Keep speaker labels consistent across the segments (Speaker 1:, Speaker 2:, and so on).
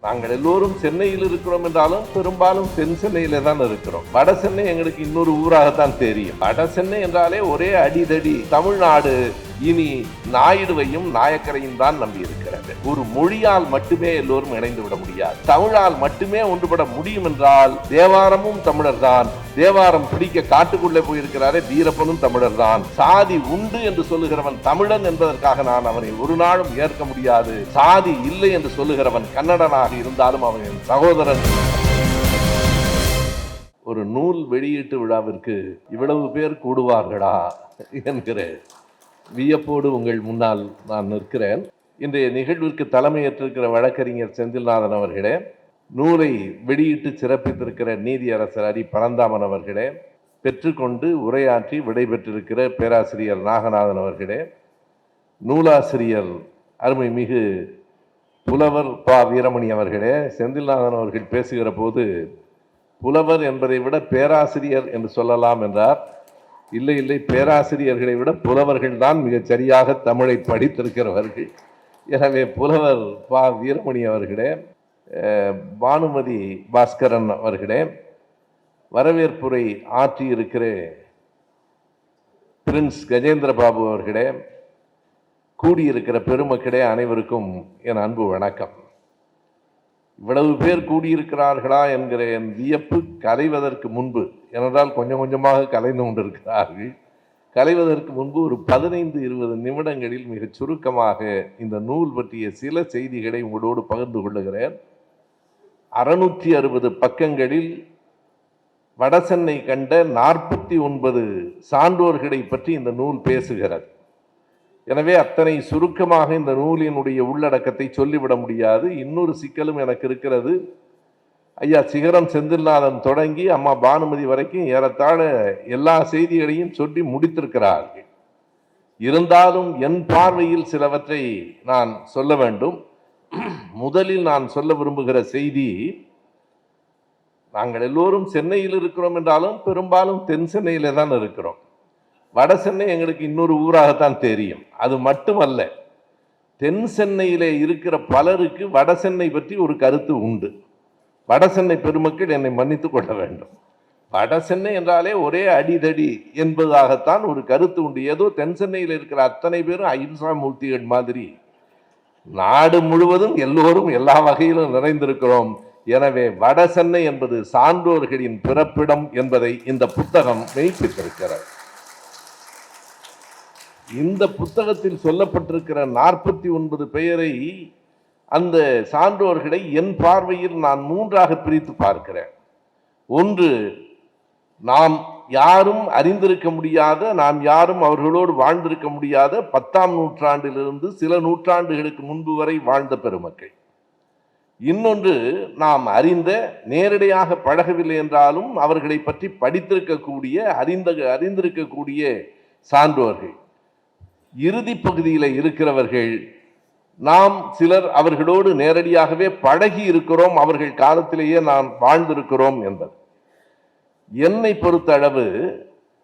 Speaker 1: நாங்கள் எல்லோரும் சென்னையில் இருக்கிறோம் என்றாலும் பெரும்பாலும் தென் சென்னையில தான் இருக்கிறோம். வட சென்னை எங்களுக்கு இன்னொரு ஊராகத்தான் தெரியும். வட சென்னை என்றாலே ஒரே அடிதடி தமிழ்நாடு இனி நாயுடுவையும் நாயக்கரையும் தான் நம்பி இருக்கிறது. ஒரு மொழியால் மட்டுமே எல்லோரும் இணைந்து விட முடியாது. தமிழால் மட்டுமே ஒன்றுபட முடியும் என்றால் தேவாரமும் தமிழர் தான். தேவாரம் பிடிக்க காட்டுக்குள்ளே போயிருக்கிறாரே வீரப்பனும் தமிழர் தான். சாதி உண்டு என்று சொல்லுகிறவன் தமிழன் என்பதற்காக நான் அவனை ஒரு நாளும் ஏற்க முடியாது. சாதி இல்லை என்று சொல்லுகிறவன் கன்னடனாக இருந்தாலும் அவன் சகோதரன். ஒரு நூல் வெளியீட்டு விழாவிற்கு இவ்வளவு பேர் கூடுவார்களா என்கிற வியப்போடு உங்கள் முன்னால் நான் நிற்கிறேன். இன்றைய நிகழ்விற்கு தலைமையேற்றிருக்கிற வழக்கறிஞர் செந்தில்நாதன் அவர்களே, நூலை வெளியிட்டு சிறப்பித்திருக்கிற நீதியரசர் அரி பரந்தாமன் அவர்களே, பெற்றுக்கொண்டு உரையாற்றி விடைபெற்றிருக்கிற பேராசிரியர் நாகநாதன் அவர்களே, நூலாசிரியர் அருமை மிகு புலவர் பா வீரமணி அவர்களே, செந்தில்நாதன் அவர்கள் பேசுகிற போது புலவர் என்பதை விட பேராசிரியர் என்று சொல்லலாம் என்றார். இல்லை இல்லை, பேராசிரியர்களை விட புலவர்கள் தான் மிகச் சரியாக தமிழை படித்திருக்கிறவர்கள். எனவே புலவர் பா வீரமணி அவர்களே, பானுமதி பாஸ்கரன் அவர்களே, வரவேற்புரை ஆற்றியிருக்கிற பிரின்ஸ் கஜேந்திர பாபு அவர்களே, கூடியிருக்கிற பெருமக்களே, அனைவருக்கும் என் அன்பு வணக்கம். இவ்வளவு பேர் கூடியிருக்கிறார்களா என்கிற என் வியப்பு கலைவதற்கு முன்பு, ஏனென்றால் கொஞ்சம் கொஞ்சமாக கலைந்து கொண்டிருக்கிறார்கள். கலைவதற்கு முன்பு ஒரு 15-20 நிமிடங்களில் மிகச் சுருக்கமாக இந்த நூல் பற்றிய சில செய்திகளை உங்களோடு பகிர்ந்து கொள்ளுகிறேன். 660 பக்கங்களில் வடசென்னை கண்ட 49 சான்றோர்களை பற்றி இந்த நூல் பேசுகிறது. எனவே அத்தனை சுருக்கமாக இந்த நூலினுடைய உள்ளடக்கத்தை சொல்லிவிட முடியாது. இன்னொரு சிக்கலும் எனக்கு இருக்கிறது. ஐயா சிகரம் செந்தில்நாதன் தொடங்கி அம்மா பானுமதி வரைக்கும் ஏறத்தாழ எல்லா செய்திகளையும் சொல்லி முடித்திருக்கிறார்கள். இருந்தாலும் என் பார்வையில் சிலவற்றை நான் சொல்ல வேண்டும். முதலில் நான் சொல்ல விரும்புகிற செய்தி, நாங்கள் எல்லோரும் சென்னையில் இருக்கிறோம் என்றாலும் பெரும்பாலும் தென் சென்னையில தான் இருக்கிறோம். வட சென்னை எங்களுக்கு இன்னொரு ஊராகத்தான் தெரியும். அது மட்டுமல்ல, தென் சென்னையிலே இருக்கிற பலருக்கு வட சென்னை பற்றி ஒரு கருத்து உண்டு. வட சென்னை பெருமக்கள் என்னை மன்னித்துக் கொள்ள வேண்டும். வட சென்னை என்றாலே ஒரே அடிதடி என்பதாகத்தான் ஒரு கருத்து உண்டு. ஏதோ தென் சென்னையில் இருக்கிற அத்தனை பேரும் அஹிம்சா மூர்த்திகள் மாதிரி நாடு முழுவதும் எல்லோரும் எல்லா வகையிலும் நிறைந்திருக்கிறோம். எனவே வட சென்னை என்பது சான்றோர்களின் பிறப்பிடம் என்பதை இந்த புத்தகம் மெய்ப்பித்திருக்கிறது. இந்த புத்தகத்தில் சொல்லப்பட்டிருக்கிற 49 பெயரை, அந்த சான்றோர்களை என் பார்வையில் நான் 3ஆக பிரித்து பார்க்கிறேன். ஒன்று, நாம் யாரும் அறிந்திருக்க முடியாத, நாம் யாரும் அவர்களோடு வாழ்ந்திருக்க முடியாத 10ஆம் நூற்றாண்டிலிருந்து சில நூற்றாண்டுகளுக்கு முன்பு வரை வாழ்ந்த பெருமக்கள். இன்னொன்று, நாம் அறிந்த, நேரடியாக பழகவில்லை என்றாலும் அவர்களை பற்றி படித்திருக்கக்கூடிய, அறிந்திருக்கக்கூடிய சான்றோர்கள். இறுதி பகுதியில் இருக்கிறவர்கள் நாம் சிலர் அவர்களோடு நேரடியாகவே பழகி இருக்கிறோம், அவர்கள் காலத்திலேயே நாம் வாழ்ந்திருக்கிறோம் என்பது. என்னை பொறுத்த அளவு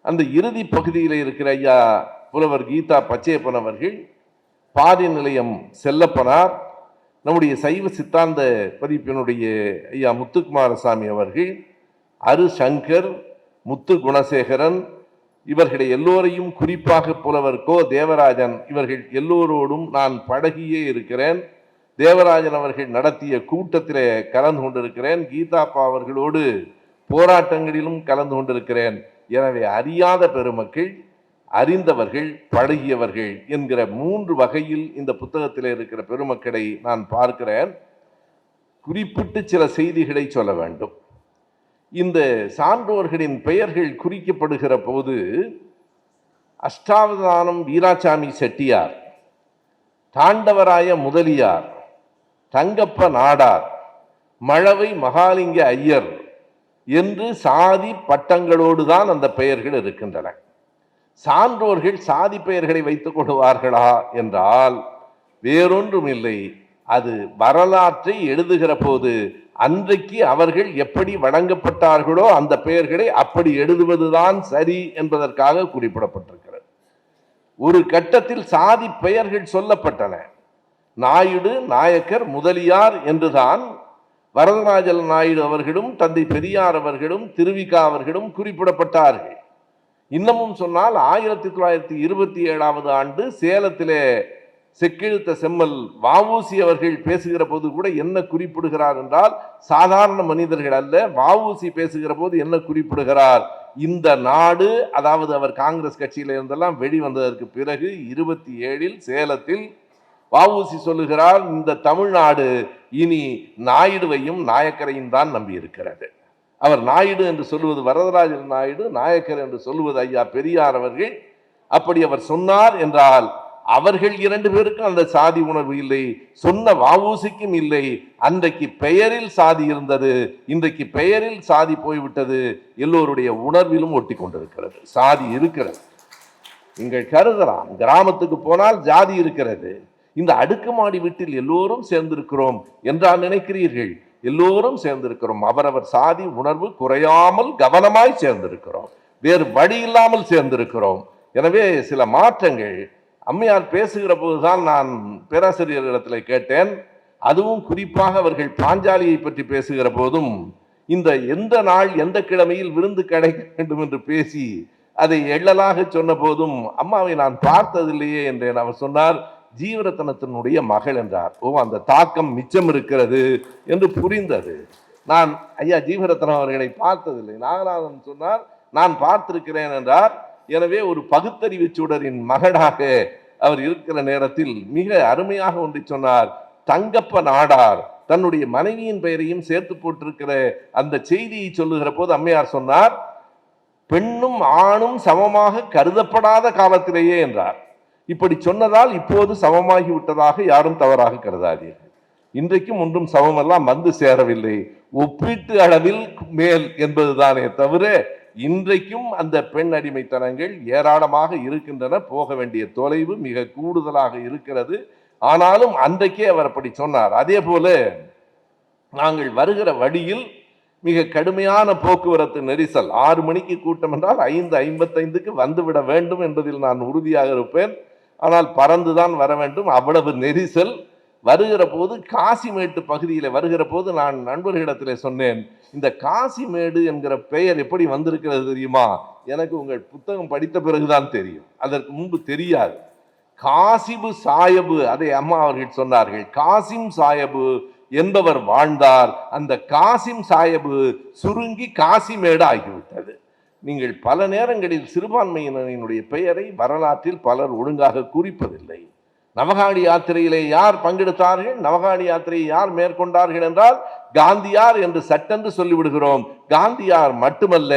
Speaker 1: அந்த இறுதி பகுதியில் இருக்கிற ஐயா புலவர் கீதா பச்சையப்பன் அவர்கள், பாரி நிலையம் செல்லப்பனார், நம்முடைய சைவ சித்தாந்த பதிப்பினுடைய ஐயா முத்துக்குமாரசாமி அவர்கள், அரு சங்கர், முத்து குணசேகரன், இவர்களை எல்லோரையும், குறிப்பாக புலவர் கோ தேவராஜன், இவர்கள் எல்லோரோடும் நான் பழகியே இருக்கிறேன். தேவராஜன் அவர்கள் நடத்திய கூட்டத்தில் கலந்து கொண்டிருக்கிறேன். கீதாப்பா அவர்களோடு போராட்டங்களிலும் கலந்து கொண்டிருக்கிறேன். எனவே அறியாத பெருமக்கள், அறிந்தவர்கள், பழகியவர்கள் என்கிற 3 வகையில் இந்த புத்தகத்தில் இருக்கிற பெருமக்களை நான் பார்க்கிறேன். குறிப்பிட்டு சில செய்திகளை சொல்ல வேண்டும். இந்த சான்றோர்களின் பெயர்கள் குறிக்கப்படுகிற போது அஷ்டாவதானம் வீராசாமி செட்டியார், தாண்டவராய முதலியார், தங்கப்ப நாடார், மழவை மகாலிங்க ஐயர் என்று சாதி பட்டங்களோடு தான் அந்த பெயர்கள் இருக்கின்றன. சான்றோர்கள் சாதி பெயர்களை வைத்துக் கொள்வார்களா என்றால் வேறொன்றும் இல்லை. அது வரலாற்றை எழுதுகிற போது அன்றைக்கு அவர்கள் எப்படி வழங்கப்பட்டார்களோ அந்த பெயர்களை அப்படி எழுதுவதுதான் சரி என்பதற்காக குறிப்பிடப்பட்டிருக்கிறது. ஒரு கட்டத்தில் சாதி பெயர்கள் சொல்லப்பட்டன. நாயுடு, நாயக்கர், முதலியார் என்றுதான் வரதராஜன் நாயுடு அவர்களும் தந்தை பெரியார் அவர்களும் திருவிகா அவர்களும் குறிப்பிடப்பட்டார்கள். இன்னமும் சொன்னால் 1927 ஆண்டு சேலத்திலே செக்கெழுத்த செம்மல் வஉசி அவர்கள் பேசுகிற போது கூட என்ன குறிப்பிடுகிறார் என்றால், சாதாரண மனிதர்கள் அல்ல, வஉசி பேசுகிற போது என்ன குறிப்பிடுகிறார், இந்த நாடு, அதாவது அவர் காங்கிரஸ் கட்சியில இருந்தெல்லாம் வெளிவந்ததற்கு பிறகு 27 சேலத்தில் வஉசி சொல்லுகிறார், இந்த தமிழ்நாடு இனி நாயுடுவையும் நாயக்கரையும் தான் நம்பி இருக்கிறது. அவர் நாயுடு என்று சொல்லுவது வரதராஜன் நாயுடு, நாயக்கர் என்று சொல்லுவது ஐயா பெரியார் அவர்கள். அப்படி அவர் சொன்னார் என்றால் அவர்கள் 2 பேருக்கும் அந்த சாதி உணர்வு இல்லை, சொன்ன வஉசிக்கும் இல்லை. அன்றைக்கு பெயரில் சாதி இருந்தது, இன்றைக்கு பெயரில் சாதி போய்விட்டது. எல்லோருடைய உணர்விலும் ஒட்டி கொண்டிருக்கிறது. சாதி இருக்கிறது. நீங்கள் கருதலாம், கிராமத்துக்கு போனால் ஜாதி இருக்கிறது. இந்த அடுக்குமாடி வீட்டில் எல்லோரும் சேர்ந்திருக்கிறோம் என்றால் நினைக்கிறீர்கள்? எல்லோரும் சேர்ந்திருக்கிறோம். அவரவர் சாதி உணர்வு குறையாமல் கவனமாய் சேர்ந்திருக்கிறோம். வேறு வழி இல்லாமல் சேர்ந்திருக்கிறோம். எனவே சில மாற்றங்கள் அம்மையார் பேசுகிற போதுதான் நான் பேராசிரியர்களிடத்தில் கேட்டேன். அதுவும் குறிப்பாக அவர்கள் பாஞ்சாலியை பற்றி பேசுகிற போதும், இந்த எந்த நாள் எந்த கிழமையில் விருந்து கிடைக்க வேண்டும் என்று பேசி அதை எள்ளலாக சொன்ன போதும், அம்மாவை நான் பார்த்ததில்லையே என்றேன். அவர் சொன்னார், ஜீவரத்னத்தினுடைய மகள் என்றார். ஓ, அந்த தாக்கம் மிச்சம் இருக்கிறது என்று புரிந்தது. நான் ஐயா ஜீவரத்னம் அவர்களை பார்த்ததில்லை. நாகநாதன் சொன்னார், நான் பார்த்திருக்கிறேன் என்றார். எனவே ஒரு பகுத்தறிவு சூடரின் மகனாக அவர் இருக்கிற நேரத்தில் மிக அருமையாக ஒன்றை சொன்னார். தங்கப்ப நாடார் தன்னுடைய மனைவியின் பெயரையும் சேர்த்து போட்டிருக்கிற அந்த செய்தியை சொல்லுகிற போது அம்மையார் சொன்னார், பெண்ணும் ஆணும் சமமாக கருதப்படாத காலத்திலேயே என்றார். இப்படி சொன்னதால் இப்போது சமமாகி விட்டதாக யாரும் தவறாக கருதாதீர்கள். இன்றைக்கும் ஒன்றும் சமமெல்லாம் வந்து சேரவில்லை, ஒப்பீட்டு அளவில் மேல் என்பதுதானே தவிர இன்றைக்கும் அந்த பெண் அடிமைத்தனங்கள் ஏராளமாக இருக்கின்றன. போக வேண்டிய தொலைவு மிக கூடுதலாக இருக்கிறது. ஆனாலும் அன்றைக்கே அவர் அப்படி சொன்னார். அதே போல நாங்கள் வருகிற வழியில் மிக கடுமையான போக்குவரத்து நெரிசல். 6 மணிக்கு கூட்டம் என்றால் 5:55க்கு வந்துவிட வேண்டும் என்பதில் நான் உறுதியாக இருப்பேன். ஆனால் பறந்துதான் வர வேண்டும், அவ்வளவு நெரிசல். வருகிற போது காசிமேட்டு பகுதியில் வருகிற போது நான் நண்பர்களிடத்தில் சொன்னேன், இந்த காசிமேடு என்கிற பெயர் எப்படி வந்திருக்கிறது தெரியுமா? எனக்கு உங்கள் புத்தகம் படித்த பிறகுதான் தெரியும், அதற்கு முன்பு தெரியாது. காசிபு சாயபு, அதை அம்மா அவர்கள் சொன்னார்கள். காசிம் சாயபு என்பவர் வாழ்ந்தார், அந்த காசிம் சாயபு சுருங்கி காசிமேடு ஆகிவிட்டது. நீங்கள் பல நேரங்களில் சிறுபான்மையினரினுடைய பெயரை வரலாற்றில் பலர் ஒழுங்காக குறிப்பதில்லை. நவகாணி யாத்திரையிலே யார் பங்கெடுத்தார்கள், நவகாணி யாத்திரையை யார் மேற்கொண்டார்கள் என்றால் காந்தியார் என்று சட்டென்று சொல்லிவிடுகிறோம். காந்தியார் மட்டுமல்ல,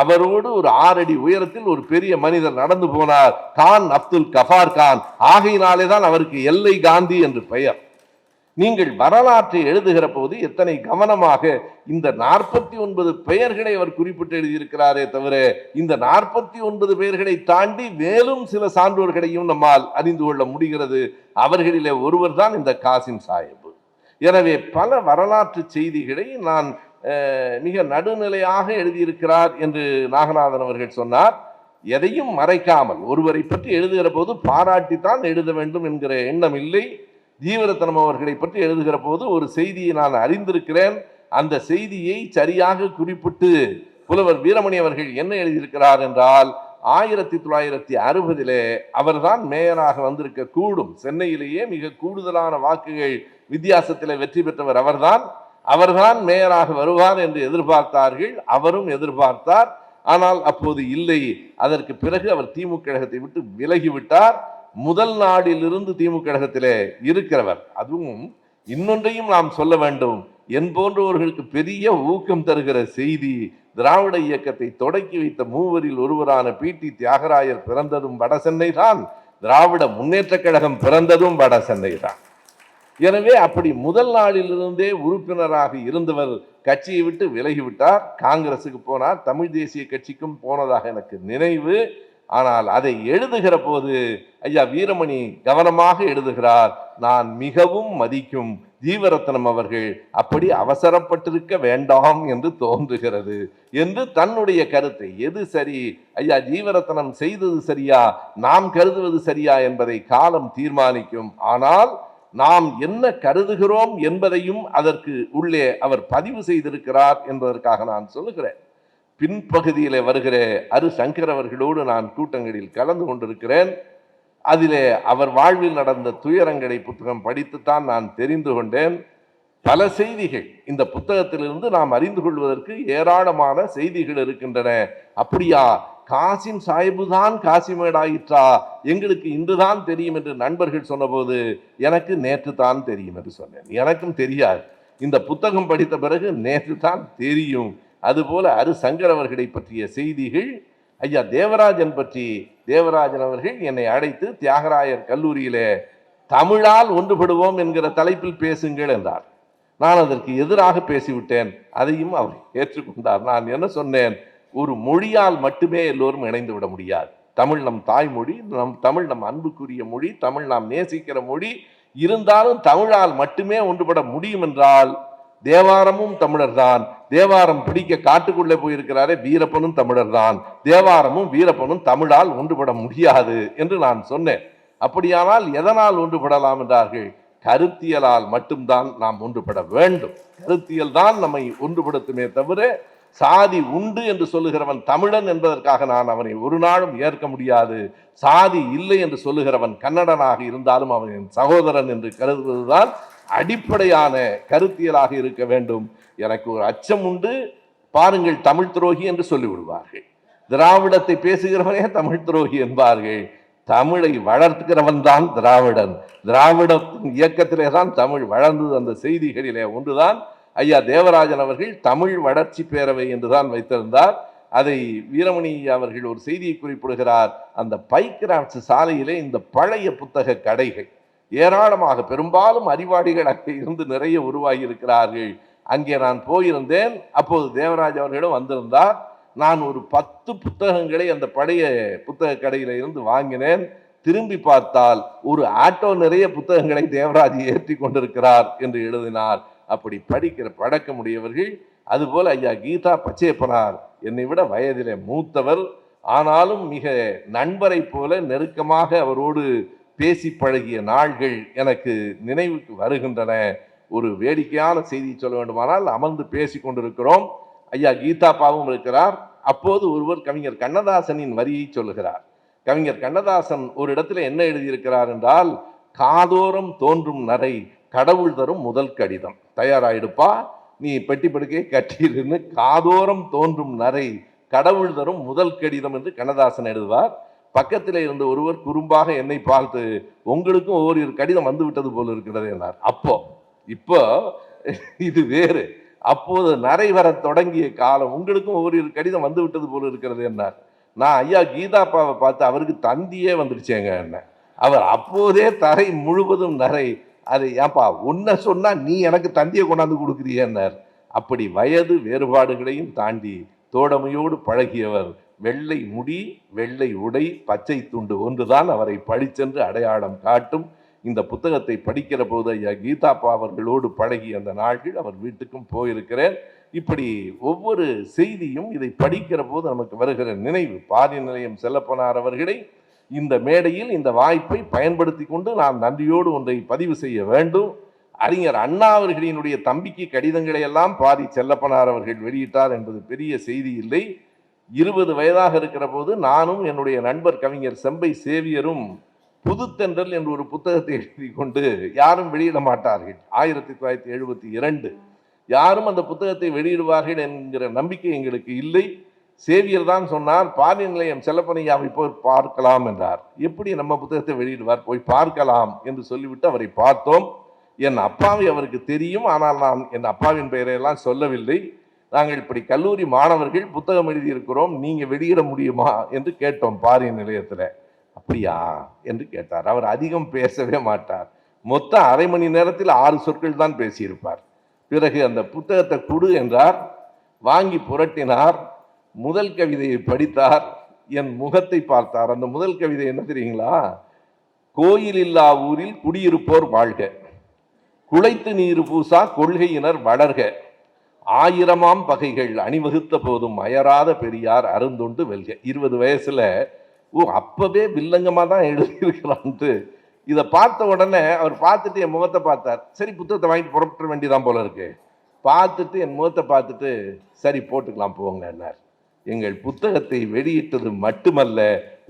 Speaker 1: அவரோடு ஒரு 6 அடி உயரத்தில் ஒரு பெரிய மனிதர் நடந்து போனார், கான் அப்துல் கஃபார் கான். ஆகையினாலே தான் அவருக்கு எல்லை காந்தி என்று பெயர். நீங்கள் வரலாற்றை எழுதுகிற போது எத்தனை கவனமாக இந்த 49 பெயர்களை அவர் குறிப்பிட்டு எழுதியிருக்கிறாரே தவிர, இந்த 49 பெயர்களை தாண்டி மேலும் சில சான்றோர்களையும் நம்மால் அறிந்து கொள்ள முடிகிறது. அவர்களிலே ஒருவர் தான் இந்த காசிம் சாஹிப். எனவே பல வரலாற்று செய்திகளை நான் மிக நடுநிலையாக எழுதியிருக்கிறார் என்று நாகநாதன் அவர்கள் சொன்னார். எதையும் மறைக்காமல் ஒருவரை பற்றி எழுதுகிற போது பாராட்டித்தான் எழுத வேண்டும் என்கிற எண்ணம் இல்லை. ஜீவரத்னம் அவர்களை பற்றி எழுதுகிற போது ஒரு செய்தியை நான் அறிந்திருக்கிறேன். அந்த செய்தியை சரியாக குறிப்பிட்டு புலவர் வீரமணி அவர்கள் என்ன எழுதியிருக்கிறார் என்றால், 1960 அவர்தான் மேயராக வந்திருக்க கூடும். சென்னையிலேயே மிக கூடுதலான வாக்குகள் வித்தியாசத்தில் வெற்றி பெற்றவர் அவர்தான் மேயராக வருவார் என்று எதிர்பார்த்தார்கள். அவரும் எதிர்பார்த்தார். ஆனால் அப்போது இல்லை. அதற்கு பிறகு அவர் திமுக கழகத்தை விட்டு விலகிவிட்டார். முதல் நாடிலிருந்து திமுக கழகத்திலே இருக்கிறவர். அதுவும் இன்னொன்றையும் நாம் சொல்ல வேண்டும், என் போன்றவர்களுக்கு பெரிய ஊக்கம் தருகிற செய்தி, திராவிட இயக்கத்தை தொடக்கி வைத்த மூவரில் ஒருவரான PT தியாகராயர் பிறந்ததும் வட சென்னை தான், திராவிட முன்னேற்ற கழகம் பிறந்ததும் வட சென்னை தான். எனவே அப்படி முதல் நாளிலிருந்தே உறுப்பினராக இருந்தவர் கட்சியை விட்டு விலகிவிட்டார், காங்கிரசுக்கு போனார். தமிழ் தேசிய கட்சிக்கும் போனதாக எனக்கு நினைவு. ஆனால் அதை எழுதுகிற போது ஐயா வீரமணி கவனமாக எழுதுகிறார். நான் மிகவும் மதிக்கும் ஜீவரத்னம் அவர்கள் அப்படி அவசரப்பட்டிருக்க வேண்டாம் என்று தோன்றுகிறது என்று தன்னுடைய கருத்தை, எது சரி, ஐயா ஜீவரத்னம் செய்தது சரியா, நாம் கருதுவது சரியா என்பதை காலம் தீர்மானிக்கும். ஆனால் நாம் என்ன கருதுகிறோம் என்பதையும் அதற்கு உள்ளே அவர் பதிவு செய்திருக்கிறார் என்பதற்காக நான் சொல்லுகிறேன். பின்பகுதியிலே வருகிற அரு சங்கர் அவர்களோடு நான் கூட்டங்களில் கலந்து கொண்டிருக்கிறேன். அதிலே அவர் வாழ்வில் நடந்த துயரங்களை புத்தகம் படித்துத்தான் நான் தெரிந்து கொண்டேன். பல செய்திகள் இந்த புத்தகத்திலிருந்து நாம் அறிந்து கொள்வதற்கு ஏராளமான செய்திகள் இருக்கின்றன. அப்படியா, காசிம் சாஹிபு தான் காசிமேடாயிற்றா, எங்களுக்கு இன்றுதான் தெரியும் என்று நண்பர்கள் சொன்னபோது எனக்கு நேற்று தான் தெரியும் என்று சொன்னேன். எனக்கும் தெரியாது, இந்த புத்தகம் படித்த பிறகு நேற்று தான் தெரியும். அதுபோல அரு சங்கர் அவர்களை பற்றிய செய்திகள், ஐயா தேவராஜன் பற்றி தேவராஜன் அவர்கள் என்னை அழைத்து தியாகராயர் கல்லூரியிலே தமிழால் ஒன்றுபடுவோம் என்கிற தலைப்பில் பேசுங்கள் என்றார். நான் அதற்கு எதிராக பேசிவிட்டேன். அதையும் அவர் ஏற்றுக்கொண்டார். நான் என்ன சொன்னேன், ஒரு மொழியால் மட்டுமே எல்லோரும் இணைந்து விட முடியாது. தமிழ் நம் தாய்மொழி, தமிழ் நம் அன்புக்குரிய மொழி, தமிழ் நாம் நேசிக்கிற மொழி. இருந்தாலும் தமிழால் மட்டுமே ஒன்றுபட முடியும் என்றால் தேவாரமும் தமிழர் தான். தேவாரம் பிடிக்க காட்டுக்குள்ளே போயிருக்கிறாரே வீரப்பனும் தமிழர் தான். தேவாரமும் வீரப்பனும் தமிழால் ஒன்றுபட முடியாது என்று நான் சொன்னேன். அப்படியானால் எதனால் ஒன்றுபடலாம் என்றார்கள். கருத்தியலால் மட்டும்தான் நாம் ஒன்றுபட வேண்டும். கருத்தியல் தான் நம்மை ஒன்றுபடுத்துமே தவிர சாதி உண்டு என்று சொல்லுகிறவன் தமிழன் என்பதற்காக நான் அவனை ஒரு நாளும் ஏற்க முடியாது. சாதி இல்லை என்று சொல்லுகிறவன் கன்னடனாக இருந்தாலும் அவன் சகோதரன் என்று கருதுவதுதான் அடிப்படையான கருத்தியலாக இருக்க வேண்டும். எனக்கு ஒரு அச்சம் உண்டு. பாருங்கள், தமிழ் துரோகி என்று சொல்லிவிடுவார்கள். திராவிடத்தை பேசுகிறவனே தமிழ் துரோகி என்பார்கள். தமிழை வளர்த்துக்கிறவன் தான் திராவிடன். திராவிட இயக்கத்திலே தான் தமிழ் வளர்ந்தது. அந்த செய்திகளிலே ஒன்றுதான் ஐயா தேவராஜன் அவர்கள் தமிழ் வளர்ச்சி பேரவை என்றுதான் வைத்திருந்தார். அதை வீரமணி அவர்கள் ஒரு செய்தியை குறிப்பிடுகிறார். அந்த பைக்கிராப்ட்ஸ் சாலையிலே இந்த பழைய புத்தக கடைகள் ஏராளமாக, பெரும்பாலும் அறிவாளிகள் அங்கே இருந்து நிறைய உருவாகி இருக்கிறார்கள். அங்கே நான் போயிருந்தேன். அப்போது தேவராஜ் அவர்களும் வந்திருந்தார். நான் ஒரு 10 புத்தகங்களை அந்த பழைய புத்தக கடையில இருந்து வாங்கினேன். திரும்பி பார்த்தால் ஒரு ஆட்டோ நிறைய புத்தகங்களை தேவராஜ் ஏற்றி கொண்டிருக்கிறார் என்று எழுதினார். அப்படி படிக்கிற பழக்கமுடையவர்கள். அதுபோல ஐயா கீதா பச்சையப்பனார் என்னை விட வயதிலே மூத்தவர். ஆனாலும் மிக நண்பரை போல நெருக்கமாக அவரோடு பேசி பழகிய நாள்கள் எனக்கு நினைவுக்கு வருகின்றன. ஒரு வேடிக்கையான செய்தி சொல்ல வேண்டுமானால், அமர்ந்து பேசி கொண்டிருக்கிறோம். ஐயா கீதாப்பாவும் இருக்கிறார். அப்போது ஒருவர் கவிஞர் கண்ணதாசனின் வரியை சொல்லுகிறார். கவிஞர் கண்ணதாசன் ஒரு இடத்துல என்ன எழுதியிருக்கிறார் என்றால், காதோரம் தோன்றும் நரை கடவுள் தரும் முதல் கடிதம். தயாராயிடுப்பா, நீ பெட்டி படுக்கையை கட்டியிருந்து காதோரம் தோன்றும் நரை கடவுள் தரும் முதல் கடிதம் என்று கண்ணதாசன் எழுதுவார். பக்கத்தில் இருந்த ஒருவர் குறும்பாக என்னை பார்த்து, உங்களுக்கும் ஓரிரு கடிதம் வந்து விட்டது போல இருக்கிறது என்றார். இப்போ இது வேறு. அப்போது நரை வர தொடங்கிய காலம், உங்களுக்கும் ஓரிரு கடிதம் வந்து விட்டது போல இருக்கிறது என்றார். நான் ஐயா கீதாப்பாவை பார்த்து, அவருக்கு தந்தியே வந்துருச்சேங்க என்ன. அவர் அப்போதே தரை முழுவதும் நரை. அது ஏன்பா உன்னை சொன்னா நீ எனக்கு தந்தியை கொண்டாந்து கொடுக்குறியன்னார். அப்படி வயது வேறுபாடுகளையும் தாண்டி தோழமையோடு பழகியவர். வெள்ளை முடி, வெள்ளை உடை, பச்சை துண்டு ஒன்றுதான் அவரை பழிச்சென்று அடையாளம் காட்டும். இந்த புத்தகத்தை படிக்கிற போது ஐயா கீதாப்பா அவர்களோடு பழகி அந்த நாள்கள் அவர் வீட்டுக்கும் போயிருக்கிறேன். இப்படி ஒவ்வொரு செய்தியும் இதை படிக்கிற போது நமக்கு வருகிற நினைவு. பாரி நிலையம் செல்லப்பனார் அவர்களை இந்த மேடையில் இந்த வாய்ப்பை பயன்படுத்தி கொண்டு நாம் நன்றியோடு ஒன்றை பதிவு செய்ய வேண்டும். அறிஞர் அண்ணா அவர்களினுடைய தம்பிக்கு கடிதங்களை எல்லாம் பாரி செல்லப்பனார் அவர்கள் வெளியிட்டார் என்பது பெரிய செய்தி இல்லை. 20 வயதாக இருக்கிற போது நானும் என்னுடைய நண்பர் கவிஞர் செம்பை சேவியரும் புதுத்தென்றல் என்று ஒரு புத்தகத்தை எழுதி கொண்டு, யாரும் வெளியிட மாட்டார்கள், 1972 யாரும் அந்த புத்தகத்தை வெளியிடுவார்கள் என்கிற நம்பிக்கை எங்களுக்கு இல்லை. சேவியர் தான் சொன்னார், பாரி நிலையம் செல்லப்பனையாவை போய் பார்க்கலாம் என்றார். எப்படி நம்ம புத்தகத்தை வெளியிடுவார், போய் பார்க்கலாம் என்று சொல்லிவிட்டு அவரை பார்த்தோம். என் அப்பாவை அவருக்கு தெரியும், ஆனால் நான் என் அப்பாவின் பெயரையெல்லாம் சொல்லவில்லை. நாங்கள் இப்படி கல்லூரி மாணவர்கள் புத்தகம் எழுதியிருக்கிறோம், நீங்க வெளியிட முடியுமா என்று கேட்டோம் பாரி நிலையத்தில். அப்படியா என்று கேட்டார். அவர் அதிகம் பேசவே மாட்டார். மொத்தம் அரை மணி நேரத்தில் 6 சொற்கள் தான் பேசியிருப்பார். பிறகு அந்த புத்தகத்தை கொடு என்றார். வாங்கி புரட்டினார். முதல் கவிதையை படித்தார். என் முகத்தை பார்த்தார். அந்த முதல் கவிதை என்ன தெரியுங்களா? கோயில் இல்லா ஊரில் குடியிருப்போர் வாழ்க, குளைத்து நீர் பூசா கொள்கையினர் வளர்க, 1000ஆம் பகைகள் அணிவகுத்த போதும் அயராத பெரியார் அருந்தொண்டு வெல்க. 20 வயசுல அப்பவே வில்லங்கமா தான் எழுதியிருக்கிறான்ட்டு இதை பார்த்த உடனே அவர் பார்த்துட்டு என் முகத்தை பார்த்தார். சரி, புத்தகத்தை வாங்கிட்டு புறப்பட வேண்டியதான் போல இருக்கு. பார்த்துட்டு என் முகத்தை பார்த்துட்டு சரி போட்டுக்கலாம் போங்கன்னார். எங்கள் புத்தகத்தை வெளியிட்டது மட்டுமல்ல,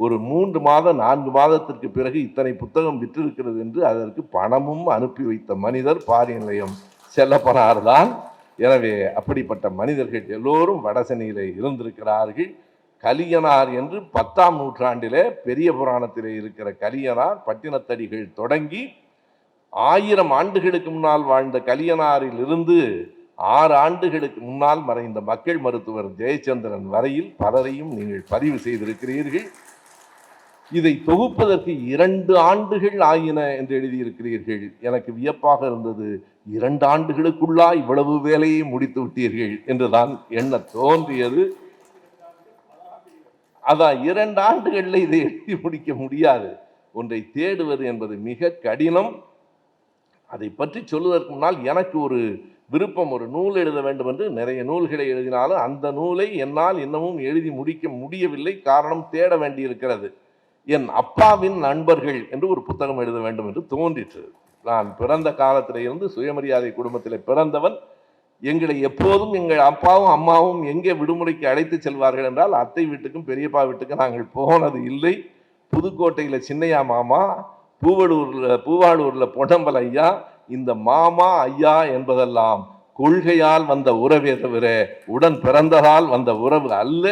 Speaker 1: ஒரு 3 மாதம் 4 மாதத்திற்கு பிறகு இத்தனை புத்தகம் விற்றிருக்கிறது என்று அதற்கு பணமும் அனுப்பி வைத்த மனிதர் பாரின் நிலையம் செல்லப்பனார் தான். எனவே அப்படிப்பட்ட மனிதர்கள் எல்லோரும் வடசென்னையிலே இருந்திருக்கிறார்கள். கலியனார் என்று 10ஆம் நூற்றாண்டிலே பெரிய புராணத்திலே இருக்கிற கலியனார் பட்டினத்தடிகள் தொடங்கி 1000 ஆண்டுகளுக்கு முன்னால் வாழ்ந்த கலியனாரில் இருந்து 6 ஆண்டுகளுக்கு முன்னால் மறைந்த மக்கள் மருத்துவர் ஜெயச்சந்திரன் வரையில் பலரையும் நீங்கள் பதிவு செய்திருக்கிறீர்கள். இதை தொகுப்பதற்கு 2 ஆண்டுகள் ஆயின என்று எழுதியிருக்கிறீர்கள். எனக்கு வியப்பாக இருந்தது, 2 ஆண்டுகளுக்குள்ளா இவ்வளவு வேலையை முடித்து விட்டீர்கள் என்றுதான் எண்ண தோன்றியது. அதான் 2 ஆண்டுகளில் இதை எழுதி முடிக்க முடியாது. ஒன்றை தேடுவது என்பது மிக கடினம். அதை பற்றி சொல்வதற்கு முன்னால் எனக்கு ஒரு விருப்பம், ஒரு நூல் எழுத வேண்டும் என்று. நிறைய நூல்களை எழுதினாலும் அந்த நூலை என்னால் இன்னமும் எழுதி முடிக்க முடியவில்லை. காரணம், தேட வேண்டியிருக்கிறது. என் அப்பாவின் நண்பர்கள் என்று ஒரு புத்தகம் எழுத வேண்டும் என்று தோன்றிற்று. நான் பிறந்த காலத்தில் இருந்து சுயமரியாதை குடும்பத்தில் பிறந்தவன். எங்களை எப்போதும் எங்கள் அப்பாவும் அம்மாவும் எங்கே விடுமுறைக்கு அழைத்து செல்வார்கள் என்றால் அத்தை வீட்டுக்கும் பெரியப்பா வீட்டுக்கும் நாங்கள் போனது இல்லை. புதுக்கோட்டையில் சின்னையா மாமா, பூவாளூரில் பொன்னம்பல ஐயா, இந்த மாமா ஐயா என்பதெல்லாம் கொள்கையால் வந்த உறவே தவிர உடன் பிறந்ததால் வந்த உறவு அல்ல.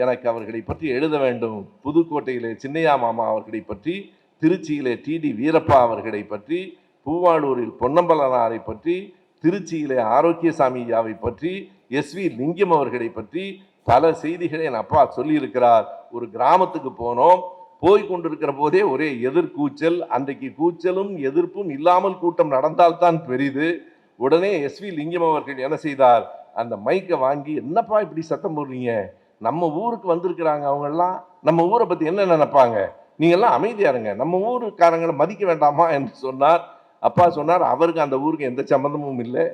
Speaker 1: எனக்கு அவர்களை பற்றி எழுத வேண்டும். புதுக்கோட்டையிலே சின்னையா மாமா அவர்களை பற்றி, திருச்சியிலே டிடி வீரப்பா அவர்களை பற்றி, பூவாளூரில் பொன்னம்பலனாரை பற்றி, திருச்சியிலே ஆரோக்கியசாமி ஐயாவை பற்றி, எஸ்வி லிங்கம் அவர்களை பற்றி பல செய்திகளை என் அப்பா சொல்லியிருக்கிறார். ஒரு கிராமத்துக்கு போனோம். போய் கொண்டிருக்கிற போதே ஒரே எதிர்கூச்சல். அன்றைக்கு கூச்சலும் எதிர்ப்பும் இல்லாமல் கூட்டம் நடந்தால்தான் பெரிது. உடனே எஸ்வி லிங்கம் அவர்கள் என்ன செய்தார், அந்த மைக்கை வாங்கி, என்னப்பா இப்படி சத்தம் போடுறீங்க, நம்ம ஊருக்கு வந்திருக்கிறாங்க, அவங்கெல்லாம் நம்ம ஊரை பற்றி என்ன நினைப்பாங்க, நீங்கள்லாம் அமைதியா இருங்க, நம்ம ஊருக்காரங்களை மதிக்க வேண்டாமா என்று சொன்னார். அப்பா சொன்னார், அவருக்கு அந்த ஊருக்கு எந்த சம்பந்தமும் இல்லை,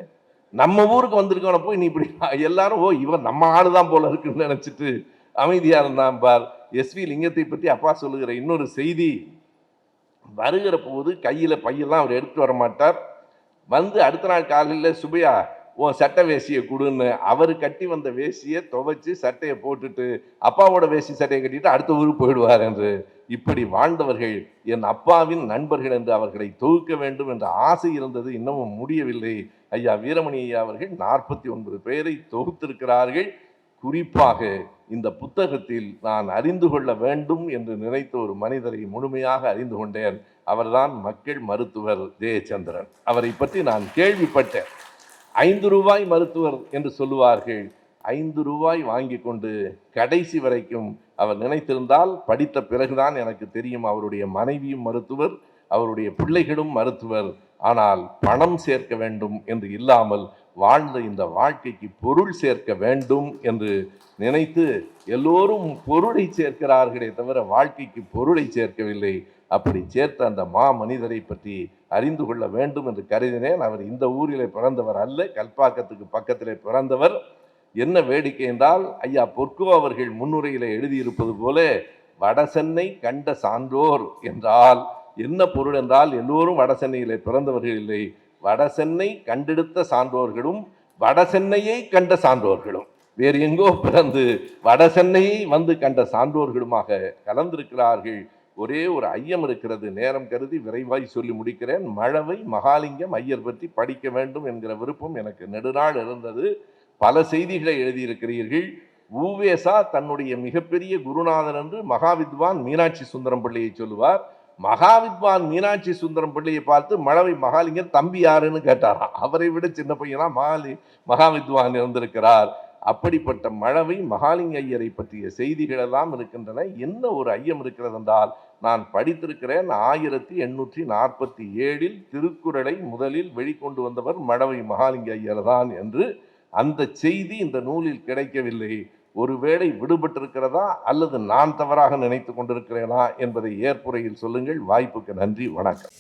Speaker 1: நம்ம ஊருக்கு வந்திருக்கவன போய் நீ இப்படி எல்லாரும், ஓ இவன் நம்ம ஆளுதான் போல இருக்குன்னு நினைச்சிட்டு அமைதியா இருந்தான் பார். எஸ்வி லிங்கத்தை பற்றி அப்பா சொல்லுகிற இன்னொரு செய்தி, வருகிற போது கையில பையெல்லாம் அவர் எடுத்து வர மாட்டார். வந்து அடுத்த நாள் காலையில், சுபையா உன் சட்டை வேசியை கொடுன்னு அவர் கட்டி வந்த வேசியை துவைச்சு சட்டையை போட்டுட்டு அப்பாவோட வேசி சட்டையை கட்டிட்டு அடுத்த ஊருக்கு போயிடுவார் என்று. இப்படி வாழ்ந்தவர்கள் என் அப்பாவின் நண்பர்கள் என்று அவர்களை தொகுக்க வேண்டும் என்ற ஆசை இருந்தது, இன்னமும் முடியவில்லை. ஐயா வீரமணி ஐயா அவர்கள் 49 பேரை தொகுத்திருக்கிறார்கள். குறிப்பாக இந்த புத்தகத்தில் நான் அறிந்து கொள்ள வேண்டும் என்று நினைத்த ஒரு மனிதரை முழுமையாக அறிந்து கொண்டேன். அவர்தான் மக்கள் மருத்துவர் ஜெயச்சந்திரன். அவரை பற்றி நான் கேள்விப்பட்டேன். 5 ரூபாய் மருத்துவர் என்று சொல்லுவார்கள். 5 ரூபாய் வாங்கி கொண்டு கடைசி வரைக்கும் அவர் நினைத்திருந்தால், படித்த பிறகுதான் எனக்கு தெரியும், அவருடைய மனைவியும் மருத்துவர், அவருடைய பிள்ளைகளும் மருத்துவர். ஆனால் பணம் சேர்க்க வேண்டும் என்று இல்லாமல் வாழ்ந்த இந்த வாழ்க்கைக்கு பொருள் சேர்க்க வேண்டும் என்று நினைத்து எல்லோரும் பொருளை சேர்க்கிறார்களே தவிர வாழ்க்கைக்கு பொருளை சேர்க்கவில்லை. அப்படி சேர்த்த அந்த மனிதரை பற்றி அறிந்து கொள்ள வேண்டும் என்று கருதினேன். அவர் இந்த ஊரிலே பிறந்தவர் அல்ல, கல்பாக்கத்துக்கு பக்கத்திலே பிறந்தவர். என்ன வேடிக்கை என்றால், ஐயா பொற்கோ அவர்கள் முன்னுரையிலே எழுதியிருப்பது போல, வடசென்னை கண்ட சான்றோர் என்றால் என்ன பொருள் என்றால், எல்லோரும் வடசென்னையிலே பிறந்தவர்கள் இல்லை, வடசென்னை கண்டெடுத்த சான்றோர்களும் வடசென்னையை கண்ட சான்றோர்களும், வேறு எங்கோ பிறந்து வடசென்னையை வந்து கண்ட சான்றோர்களுமாக கலந்திருக்கிறார்கள். ஒரே ஒரு ஐயம் இருக்கிறது, நேரம் கருதி விரைவாய் சொல்லி முடிக்கிறேன். மழவை மகாலிங்கம் ஐயர் பற்றி படிக்க வேண்டும் என்கிற விருப்பம் எனக்கு நெடுநாள் இருந்தது. பல செய்திகளை எழுதியிருக்கிறீர்கள். ஊவேசா தன்னுடைய மிகப்பெரிய குருநாதன் என்று மகாவித்வான் மீனாட்சி சுந்தரம் பிள்ளையை சொல்லுவார். மகாவித்வான் மீனாட்சி சுந்தரம் பிள்ளையை பார்த்து மழவை மகாலிங்கர் தம்பி யாருன்னு கேட்டாராம். அவரை விட சின்ன பையனா மகாவித்வான் இருந்திருக்கிறார். அப்படிப்பட்ட மழவை மகாலிங்க ஐயரை பற்றிய செய்திகள் எல்லாம் இருக்கின்றன. என்ன ஒரு ஐயம் இருக்கிறது என்றால், நான் படித்திருக்கிறேன், 1847 திருக்குறளை முதலில் வெளிக்கொண்டு வந்தவர் மழவை மகாலிங்க ஐயர் தான் என்று. அந்த செய்தி இந்த நூலில் கிடைக்கவில்லை. ஒருவேளை விடுபட்டிருக்கிறதா அல்லது நான் தவறாக நினைத்து கொண்டிருக்கிறேனா என்பதை ஏற்புரையில் சொல்லுங்கள். வாய்ப்புக்கு நன்றி, வணக்கம்.